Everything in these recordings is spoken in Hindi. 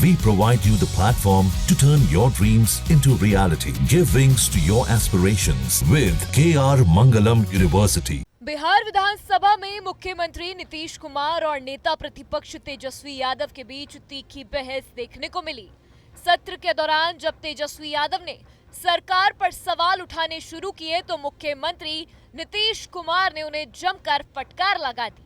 We provide you the platform to turn your dreams into reality. Give wings to your aspirations with KR Mangalam University. Bihar विधानसभा में मुख्यमंत्री नीतीश कुमार और नेता प्रतिपक्ष तेजस्वी यादव के बीच तीखी बहस देखने को मिली। सत्र के दौरान जब तेजस्वी यादव ने सरकार पर सवाल उठाने शुरू किए तो मुख्यमंत्री नीतीश कुमार ने उन्हें जमकर फटकार लगा दी।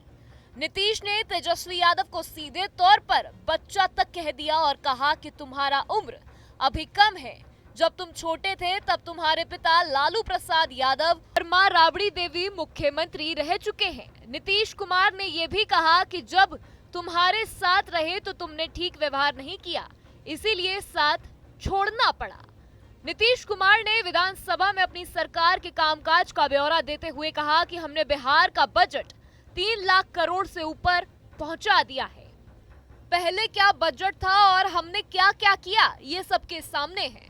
नीतीश ने तेजस्वी यादव को सीधे तौर पर बच्चा तक कह दिया और कहा कि तुम्हारा उम्र अभी कम है। जब तुम छोटे थे तब तुम्हारे पिता लालू प्रसाद यादव और मां राबड़ी देवी मुख्यमंत्री रह चुके हैं। नीतीश कुमार ने यह भी कहा कि जब तुम्हारे साथ रहे तो तुमने ठीक व्यवहार नहीं किया, इसीलिए साथ छोड़ना पड़ा। नीतीश कुमार ने विधानसभा में अपनी सरकार के कामकाज का ब्यौरा देते हुए कहा कि हमने बिहार का बजट 3 लाख करोड़ से ऊपर पहुंचा दिया है। पहले क्या बजट था और हमने क्या क्या किया, ये सबके सामने है।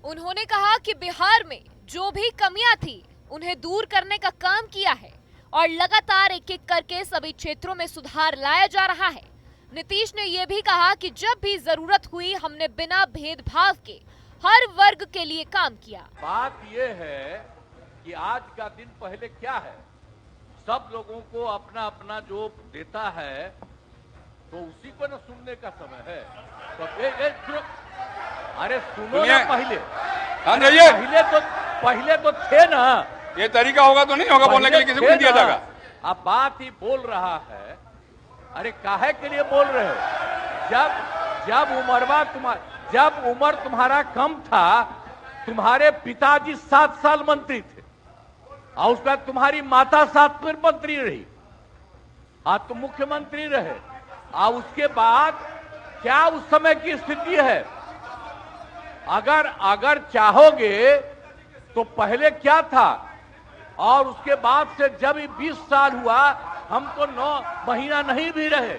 उन्होंने कहा कि बिहार में जो भी कमियां थी उन्हें दूर करने का काम किया है और लगातार एक एक करके सभी क्षेत्रों में सुधार लाया जा रहा है। नीतीश ने यह भी कहा कि जब भी जरूरत हुई हमने बिना भेदभाव के हर वर्ग के लिए काम किया। बात यह है कि आज का दिन पहले क्या है, सब लोगों को अपना अपना जो देता है तो उसी को न सुनने का समय है। तो अरे सुनो ना, पहले तो थे ना। ये तरीका होगा तो नहीं होगा बोलने के लिए, किसी को नहीं दिया जाएगा। अब बात ही बोल रहा है। अरे काहे के लिए बोल रहे हो? जब उम्र तुम्हारा कम था, तुम्हारे पिताजी 7 साल मंत्री थे और उसके बाद तुम्हारी माता 7 फिर मंत्री रही, आज तुम मुख्यमंत्री रहे। और उसके बाद क्या उस समय की स्थिति है? अगर चाहोगे तो पहले क्या था और उसके बाद से जब 20 साल हुआ, हम तो 9 महीना नहीं भी रहे,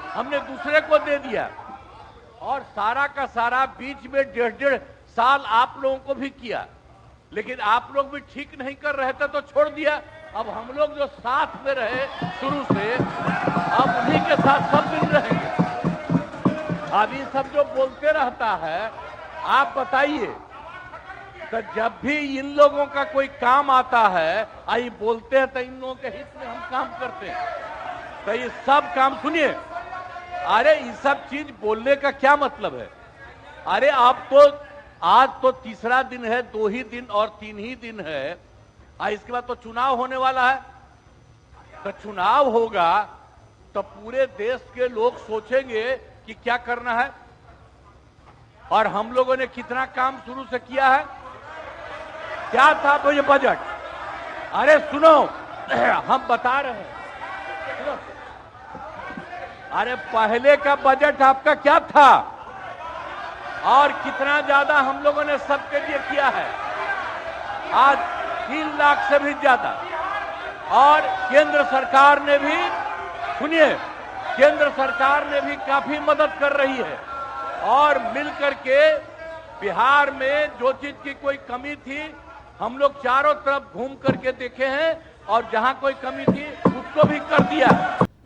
हमने दूसरे को दे दिया और सारा का सारा बीच में 1.5 साल आप लोगों को भी किया, लेकिन आप लोग भी ठीक नहीं कर रहे थे तो छोड़ दिया। अब हम लोग जो साथ में रहे शुरू से, अब उन्हीं के साथ सब दिन रहेंगे। अब ये सब जो बोलते रहता है, आप बताइए, तो जब भी इन लोगों का कोई काम आता है, आई बोलते हैं तो इन लोगों के हित में हम काम करते हैं। तो ये सब काम सुनिए, अरे ये सब चीज बोलने का क्या मतलब है? अरे आप तो आज तो तीसरा दिन है, 2 ही दिन और 3 ही दिन है, इसके बाद तो चुनाव होने वाला है। तो चुनाव होगा तो पूरे देश के लोग सोचेंगे कि क्या करना है और हम लोगों ने कितना काम शुरू से किया है। क्या था वो ये बजट? अरे सुनो, हम बता रहे हैं, सुनो। अरे पहले का बजट आपका क्या था और कितना ज्यादा हम लोगों ने सबके लिए किया है? आज 3 लाख से भी ज्यादा। और केंद्र सरकार ने भी, सुनिए, केंद्र सरकार ने भी काफी मदद कर रही है और मिलकर के बिहार में जो चीज की कोई कमी थी, हम लोग चारों तरफ घूम करके देखे हैं और जहां कोई कमी थी उसको भी कर दिया।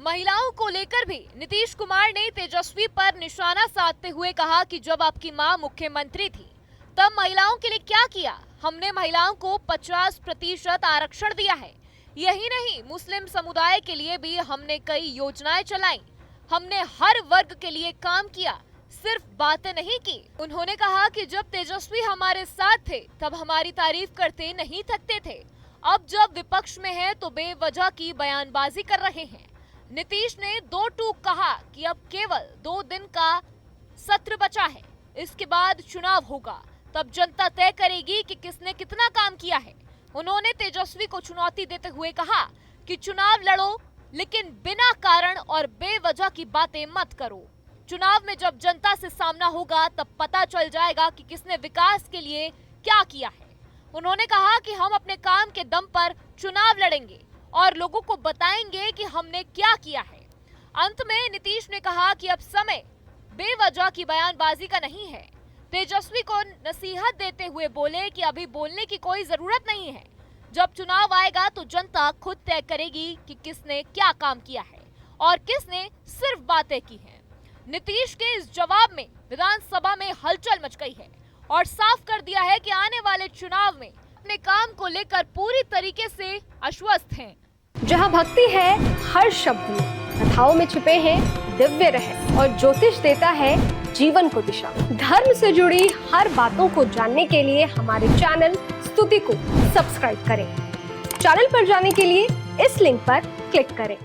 महिलाओं को लेकर भी नीतीश कुमार ने तेजस्वी पर निशाना साधते हुए कहा कि जब आपकी मां मुख्यमंत्री थी तब महिलाओं के लिए क्या किया? हमने महिलाओं को 50% आरक्षण दिया है। यही नहीं, मुस्लिम समुदाय के लिए भी हमने कई योजनाएं चलाई। हमने हर वर्ग के लिए काम किया, सिर्फ बातें नहीं की। उन्होंने कहा कि जब तेजस्वी हमारे साथ थे तब हमारी तारीफ करते नहीं थकते थे, अब जब विपक्ष में है तो बेवजह की बयानबाजी कर रहे हैं। नीतीश ने 2 टूक कहा कि अब केवल 2 दिन का सत्र बचा है, इसके बाद चुनाव होगा, तब जनता तय करेगी कि किसने कितना काम किया है। उन्होंने तेजस्वी को चुनौती देते हुए कहा कि चुनाव लड़ो लेकिन बिना कारण और बेवजह की बातें मत करो। चुनाव में जब जनता से सामना होगा तब पता चल जाएगा कि किसने विकास के लिए क्या किया है। उन्होंने कहा कि हम अपने काम के दम पर चुनाव लड़ेंगे और लोगों को बताएंगे कि हमने क्या किया है। अंत में नीतीश ने कहा कि अब समय बेवजह की बयानबाजी का नहीं है। तेजस्वी को नसीहत देते हुए बोले कि अभी बोलने की कोई जरूरत नहीं है, जब चुनाव आएगा तो जनता खुद तय करेगी कि किसने क्या काम किया है और किसने सिर्फ बातें की हैं। नीतीश के इस जवाब में विधानसभा में हलचल मच गई है और साफ कर दिया है कि आने वाले चुनाव में अपने काम को लेकर पूरी तरीके से आश्वस्त हैं। जहां भक्ति है हर शब्द में, कथाओं में छुपे हैं दिव्य रहस्य और ज्योतिष देता है जीवन को दिशा। धर्म से जुड़ी हर बातों को जानने के लिए हमारे चैनल स्तुति को सब्सक्राइब करें। चैनल पर जाने के लिए इस लिंक पर क्लिक करें।